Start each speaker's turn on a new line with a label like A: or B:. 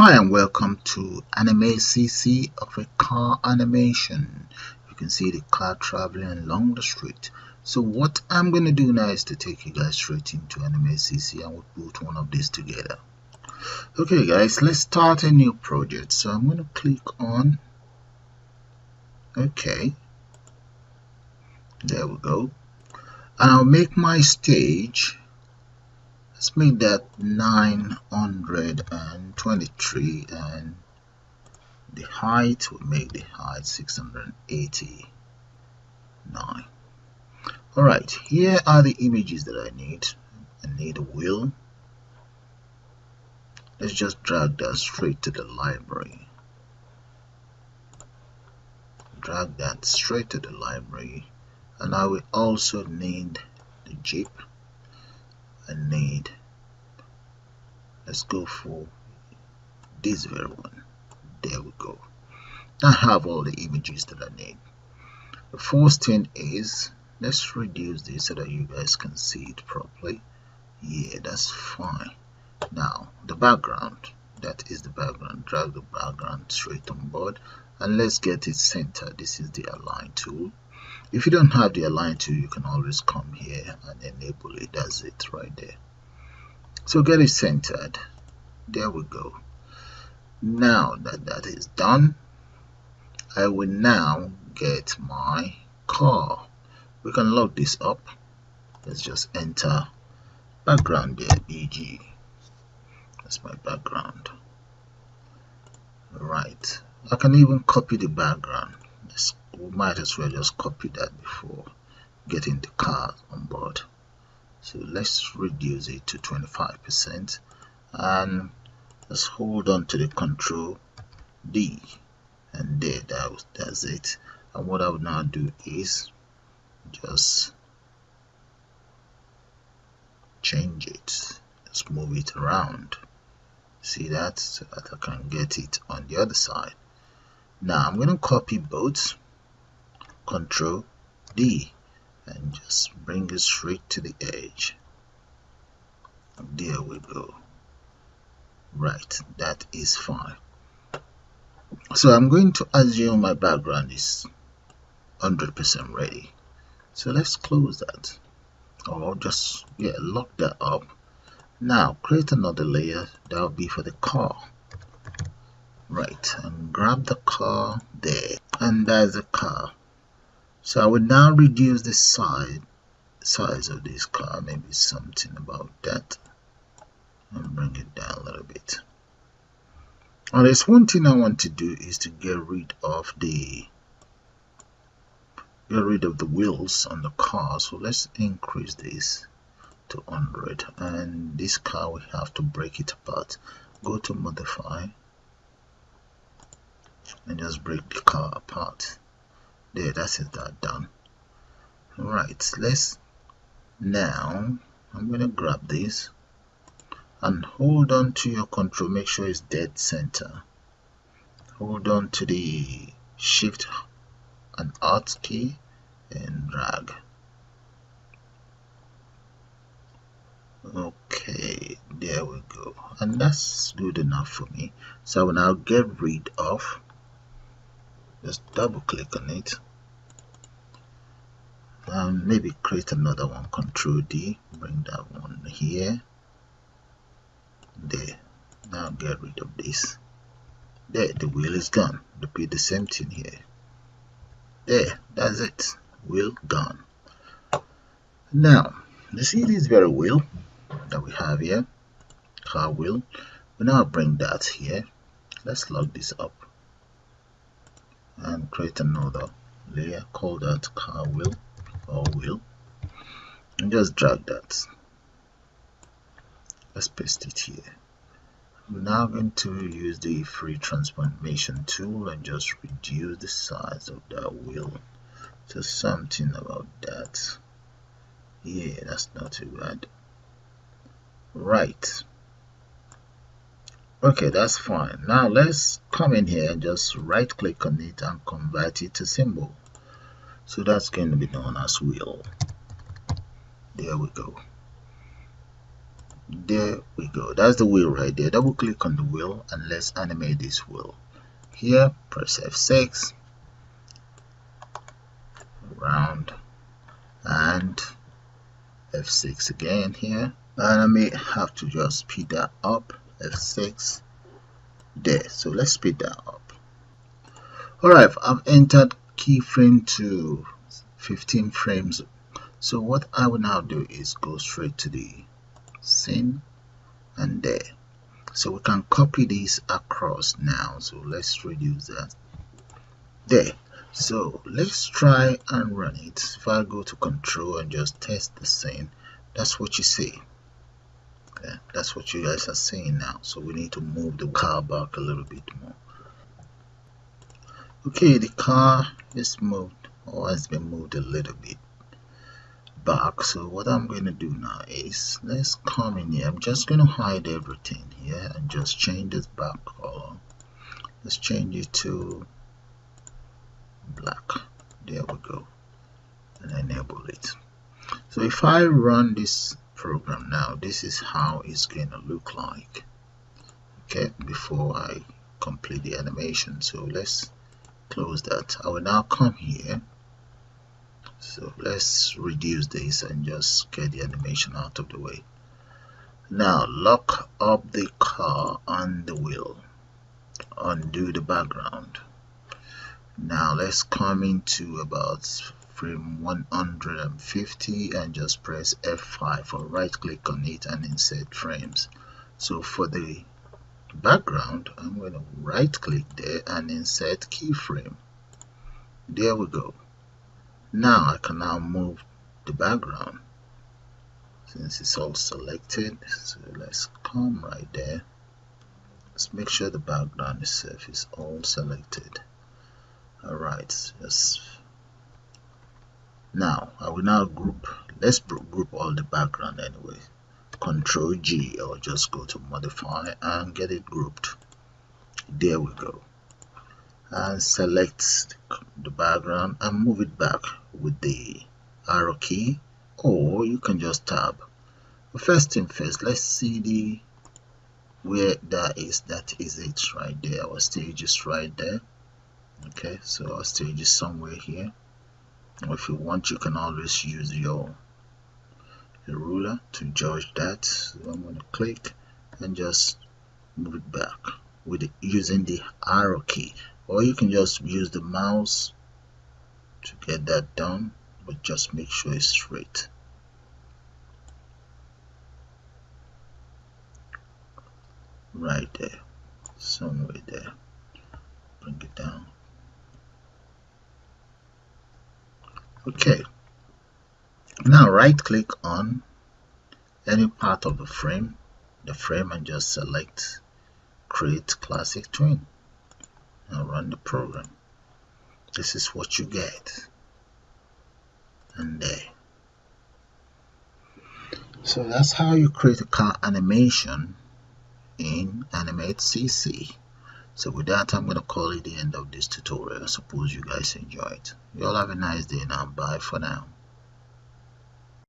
A: Hi and welcome to Animate CC of a car animation. You can see the car traveling along the street. So what I'm going to do now is to take you guys straight into Animate CC and we'll put one of these together. Okay guys, let's start a new project. So I'm going to click on OK. There we go. And I'll make my stage. Let's make that 923 and the height, will make the height 689. Alright, here are the images that I need. I need a wheel. Let's just drag that straight to the library. Drag that straight to the library. And I will also need the Jeep. I need, let's go for this very one. There we go. I have all the images that I need. The first thing is, let's reduce this so that you guys can see it properly. Yeah, that's fine. Now the background, that is the background. Drag the background straight on board and let's get it centered. This is the align tool. If you don't have the align tool, you can always come here and enable it. That's it right there. So get it centered. There we go. Now that that is done, I will now get my car. We can load this up. Let's just enter background there, BG. That's my background. Right. I can even copy the background. We might as well just copy that before getting the car on board. So let's reduce it to 25% and let's hold on to the Control D, and there, that's it. And what I will now do is just change it. Let's move it around. See that, so that I can get it on the other side. Now I'm going to copy both, Control D, and just bring it straight to the edge. There we go. Right, that is fine. So I'm going to assume my background is 100% ready. So let's close that, or just lock that up. Now create another layer that will be for the car. Right, and grab the car there, and there's the car. So I will now reduce the size of this car, maybe something about that, and bring it down a little bit. Now there's one thing I want to do is to get rid of the wheels on the car. So let's increase this to 100, and this car we have to break it apart. Go to modify and just break the car apart. There, that's it, that done. Alright, let's now, I'm gonna grab this and hold on to your control, make sure it's dead center. Hold on to the Shift and Alt key and drag. Okay, there we go, and that's good enough for me. So I will now get rid of, just double click on it and maybe create another one, Control D, bring that one here. There, now get rid of this. There, the wheel is gone. Repeat the same thing here. There, that's it, wheel gone. Now you see this very wheel that we have here, car wheel. We now bring that here. Let's lock this up and create another layer, call that car wheel or wheel, and just drag that. Let's paste it here. I'm now going to use the free transformation tool and just reduce the size of that wheel to something about that. Yeah, that's not too bad. Right, okay, that's fine. Now let's come in here and just right click on it and convert it to symbol. So that's going to be known as wheel. There we go. There we go. That's the wheel right there. Double click on the wheel and let's animate this wheel. Here, press F6, round, and F6 again here. And I may have to just speed that up. F6 there. So let's speed that up. Alright, I've entered keyframe to 15 frames. So what I will now do is go straight to the scene and there. So we can copy this across now. So let's reduce that there. So let's try and run it. If I go to control and just test the scene, that's what you see. Okay, that's what you guys are seeing now. So we need to move the car back a little bit more. Okay, the car is moved, or has been moved a little bit back. So what I'm going to do now is let's come in here. I'm just going to hide everything here and just change this back color. Let's change it to black. There we go, and enable it. So if I run this program now, this is how it's going to look like, okay, before I complete the animation. So let's close that. I will now come here. So let's reduce this and just get the animation out of the way. Now lock up the car on the wheel, undo the background. Now let's come into about frame 150 and just press F5 or right click on it and insert frames. So for the background, I'm going to right click there and insert keyframe. There we go. Now I can now move the background since it's all selected. So let's come right there. Let's make sure the background itself is all selected. Alright, yes. Now I will now group. Let's group all the background anyway. Control G, or just go to modify and get it grouped. There we go. And select the background and move it back with the arrow key, or you can just tab. But first thing first, let's see the where that is. That is it right there. Our stage is right there. Okay, so our stage is somewhere here. Or if you want, you can always use your ruler to judge that. So I'm going to click and just move it back with using the arrow key, or you can just use the mouse to get that done, but just make sure it's straight. Right there, somewhere there. Bring it down. Okay, now right click on any part of the frame and just select create classic twin. Now run the program. This is what you get, and there. So that's how you create a car animation in Animate CC. So with that, I'm going to call it the end of this tutorial. I suppose you guys enjoyed. You all have a nice day now. Bye for now.